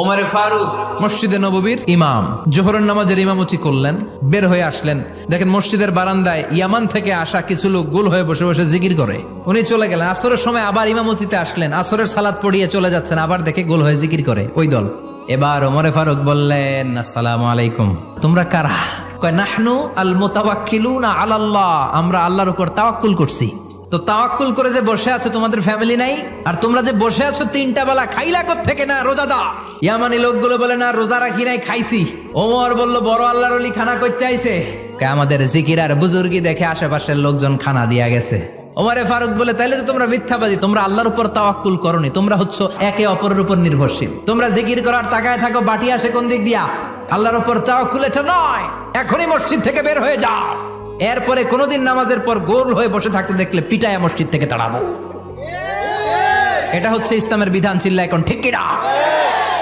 ওমরে ফারুক মসজিদে নববীর ইমাম, জোহরের নামাজের ইমামতি করলেন, বের হয়ে আসলেন। দেখেন মসজিদের বারান্দায় ইয়ামান থেকে আসা কিছু লোক গোল হয়ে বসে বসে জিকির করে। উনি চলে গেলেন, আসরের সময় আবার ইমামতিতে আসলেন, আসরের সালাত পড়িয়ে চলে যাচ্ছেন, আবার দেখে গোল হয়ে জিকির করে ওই দল। এবার ওমরে ফারুক বললেন, আসসালামু আলাইকুম, তোমরা কারা? কয় নাহনু আল মুতাওয়াক্কিলুনা আলাল্লাহ, আমরা আল্লাহর উপর তাওয়াক্কুল করছি। তো তাওয়াক্কুল করে যে বসে আছো তোমাদের ফ্যামিলি নাই? আর তোমরা যে বসে আছো তিনটা বেলা খাইলা কোত্থেকে? না রোজাদা। ইয়ামানি লোকগুলো বলে না রোজা রাখি নাই, খাইছি। ওমর বলল বড় আল্লাহর ওলি খানা করতে আইছে। আমাদের জিকির আর বুজুর্গি দেখে আশেপাশের লোকজন খানা দিয়া গেছে। ওমরে ফারুক বলে তাইলে তো তোমরা মিথ্যাবাদী, তোমরা আল্লাহর উপর তাওয়াক্কুল করনি, তোমরা হচ্ছে একে অপরের উপর নির্ভরশীল। তোমরা জিকির করার তাকায় থাকো, বাটি আসে কোন দিক দিয়া? আল্লাহর উপর তাওয়াক্কুল এটা নয়, এখনই মসজিদ থেকে বের হয়ে যাও। এরপরে কোনোদিন নামাজের পর গোল হয়ে বসে থাকতে দেখলে পিটায়া মসজিদ থেকে তাড়াবো। এটা হচ্ছে ইসলামের বিধান। চিল্লা এখন ঠিক কিনা?